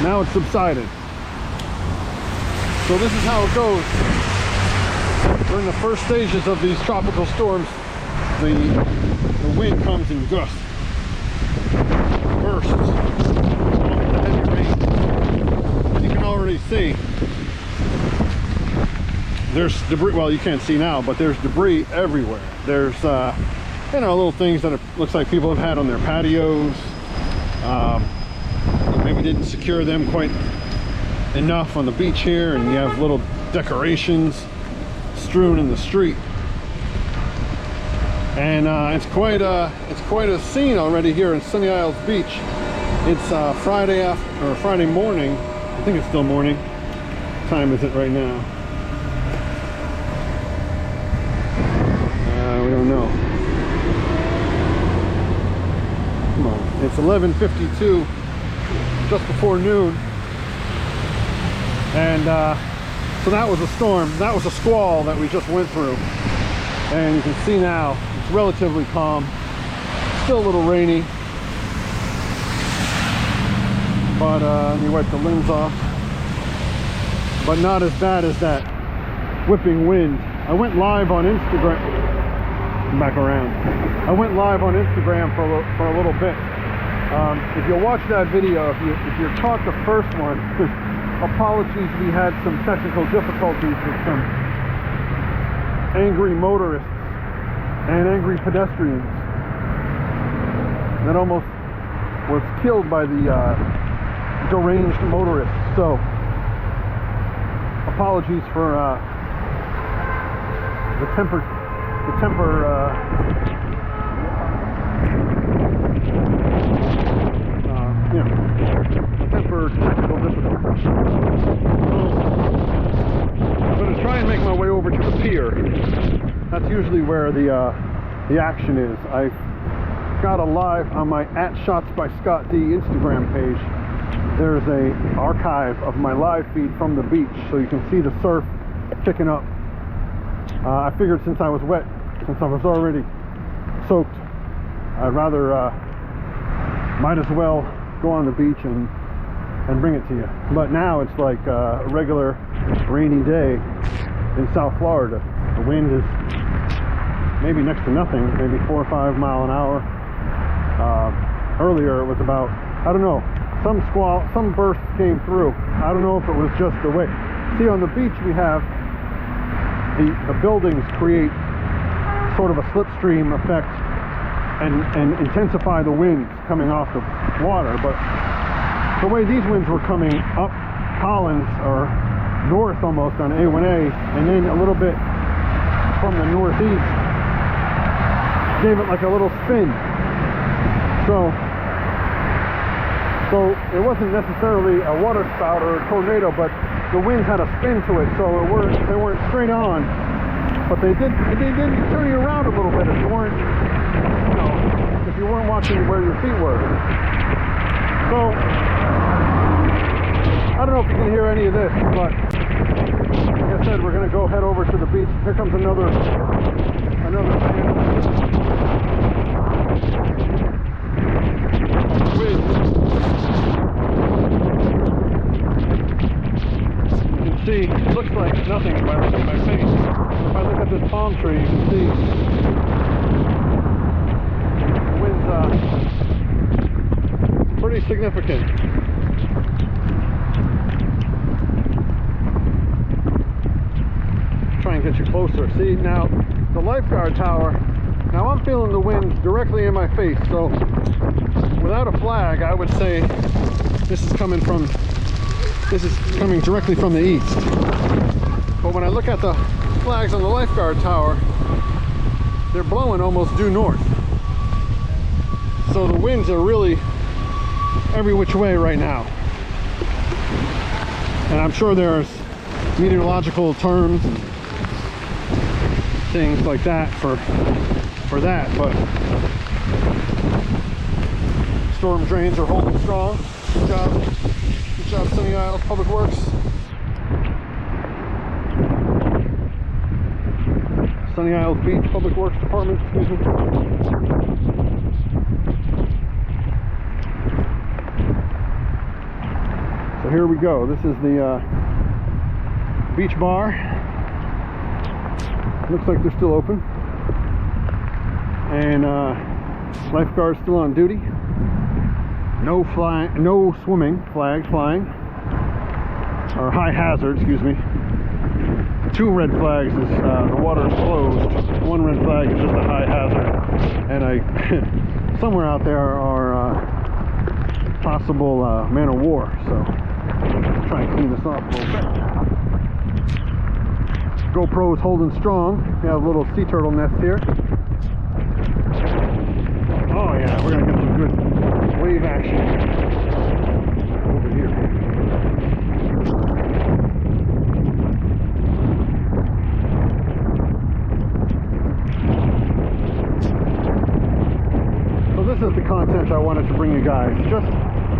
Now it's subsided. So this is how it goes. During the first stages of these tropical storms, the wind comes in gusts, bursts, along with the heavy rain. As you can already see, there's debris. Well, you can't see now, but there's debris everywhere. There's you know, little things that looks like people have had on their patios. Maybe didn't secure them quite enough on the beach here, and you have little decorations strewn in the street. And it's quite a scene already here in Sunny Isles Beach. It's Friday morning. I think it's still morning. What time is it right now? We don't know. Come on. It's 11:52, just before noon. And so that was a storm. That was a squall that we just went through. And you can see now it's relatively calm. Still a little rainy. But let me wipe the lens off. But not as bad as that whipping wind. I went live on Instagram. Back around. I went live on Instagram for a little bit. If you'll watch that video, if you're caught the first one, apologies, we had some technical difficulties with some angry motorists and angry pedestrians that almost was killed by the deranged motorists. So apologies for the temper technical difficulties. I'm going to try and make my way over to the pier. That's usually where the action is. I got a live on my @ShotsByScottD Instagram page. There's a archive of my live feed from the beach, so you can see the surf picking up. I figured since I was wet, since I was already soaked, I'd rather might as well go on the beach and bring it to you. But now it's like a regular rainy day in South Florida. The wind is maybe next to nothing, maybe 4 or 5 miles an hour. Earlier it was about, I don't know, some squall, some bursts came through. I don't know if it was just the way. See, on the beach we have the buildings create sort of a slipstream effect and intensify the winds coming off the water. But the way these winds were coming up Collins, or north almost on A1A, and then a little bit from the northeast, gave it like a little spin. So it wasn't necessarily a water spout or a tornado, but the wind had a spin to it, so they weren't straight on, but they did turn you around a little bit if you weren't, if you weren't watching where your feet were. So I don't know if you can hear any of this, but like I said, we're gonna go head over to the beach. Here comes another wind. See, it looks like nothing if I look at my face. If I look at this palm tree, you can see the wind's pretty significant. Try and get you closer. See, now the lifeguard tower, now I'm feeling the wind directly in my face, so without a flag I would say this is coming directly from the east. But when I look at the flags on the lifeguard tower, they're blowing almost due north. So the winds are really every which way right now. And I'm sure there's meteorological terms and things like that for that, but storm drains are holding strong. Good job. Good job, Sunny Isles Public Works. Sunny Isles Beach Public Works Department, excuse me. So here we go. This is the beach bar. Looks like they're still open. And lifeguards still on duty. No swimming flags flying. Or high hazard, excuse me. 2 red flags is the water is closed. 1 red flag is just a high hazard. And somewhere out there are possible man of war. So let's try and clean this up a little bit. GoPro's holding strong. We have a little sea turtle nest here. Oh yeah, we're gonna get some good wave action over here. So this is the content I wanted to bring you guys. Just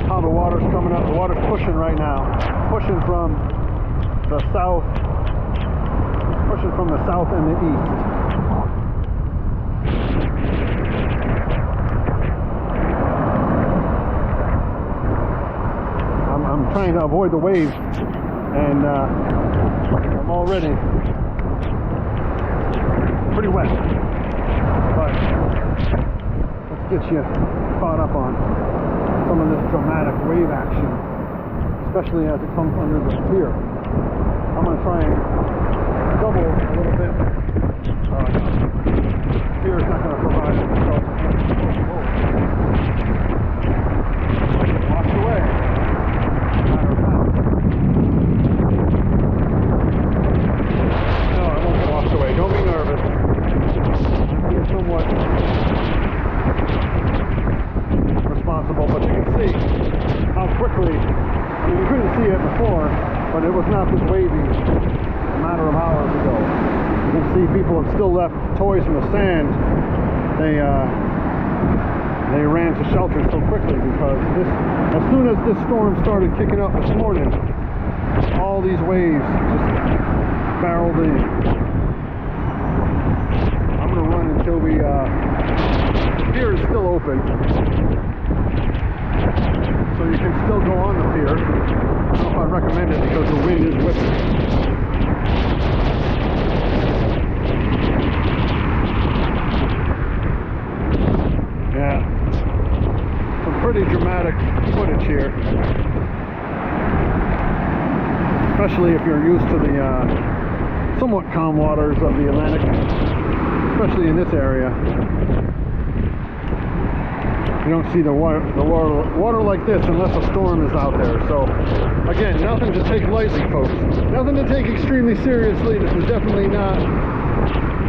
how the water's coming up. The water's pushing right now. Pushing from the south. Pushing from the south and the east. I'm trying to avoid the waves, and I'm already pretty wet. But let's get you caught up on some of this dramatic wave action, especially as it comes under the pier. I'm going to try and double a little bit. Pier is not going to provide itself. Washed away. Matter of fact. No, I won't get washed away. Don't be nervous. I'm being somewhat responsible, but you can see how quickly, I mean, you couldn't see it before, but it was not this wavy a matter of hours ago. You can see people have still left toys in the sand. They ran to shelter so quickly because as soon as this storm started kicking up this morning, all these waves just barreled in. I'm going to run until the pier is still open. So you can still go on the pier. I don't know if I'd recommend it because the wind is whipping. Yeah, some pretty dramatic footage here, especially if you're used to the somewhat calm waters of the Atlantic, especially in this area. You don't see the water like this unless a storm is out there. So again, nothing to take lightly, folks. Nothing to take extremely seriously. This is definitely not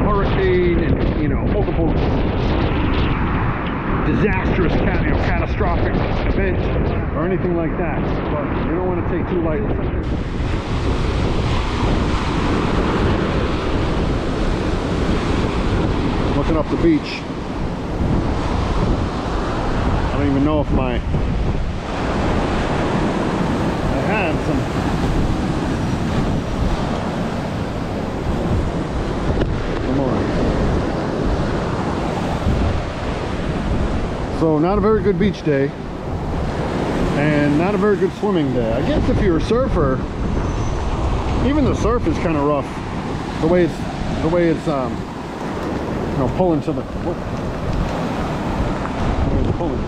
hurricane and, you know, multiple disastrous, catastrophic event or anything like that. But you don't want to take too lightly. Looking up the beach. I don't even know if I had some more. So not a very good beach day and not a very good swimming day. I guess if you're a surfer, even the surf is kind of rough. The way it's you know, pulling to the pulling.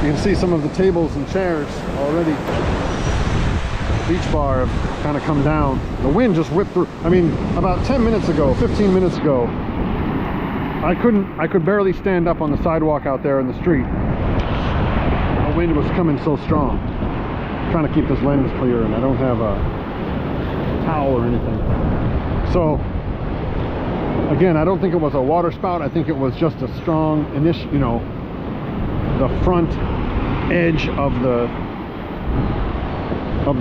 You can see some of the tables and chairs already. The beach bar have kind of come down. The wind just whipped through. I mean, about 10 minutes ago, 15 minutes ago, I could barely stand up on the sidewalk out there in the street. The wind was coming so strong. I'm trying to keep this lens clear, and I don't have a towel or anything. So again, I don't think it was a water spout. I think it was just a strong you know, the front edge of the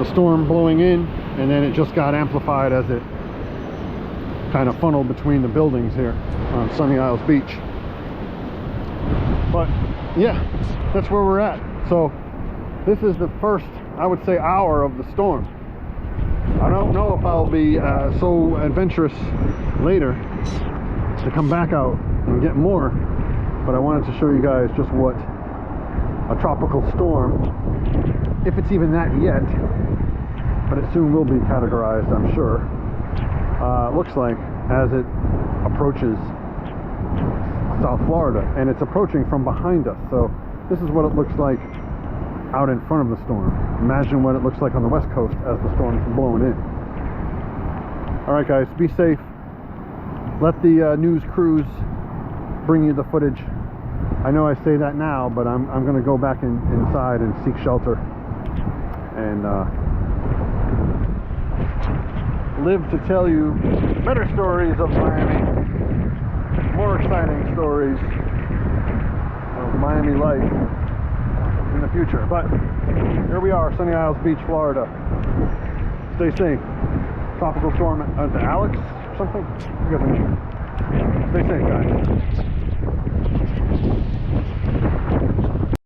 storm blowing in, and then it just got amplified as it kind of funneled between the buildings here on Sunny Isles Beach. But yeah, that's where we're at. So this is the first, I would say, hour of the storm. I don't know if I'll be so adventurous later to come back out and get more, but I wanted to show you guys just what a tropical storm if it's even that yet, but it soon will be categorized, I'm sure. Looks like as it approaches South Florida, and it's approaching from behind us. So this is what it looks like out in front of the storm. Imagine what it looks like on the west coast as the storm's blowing in. All right, guys, be safe. Let the news crews bring you the footage. I know I say that now, but I'm going to go back inside and seek shelter and live to tell you better stories of Miami, more exciting stories of Miami life in the future. But here we are, Sunny Isles Beach, Florida. Stay safe. Tropical storm, Alex or something? I forget the name. Stay safe, guys.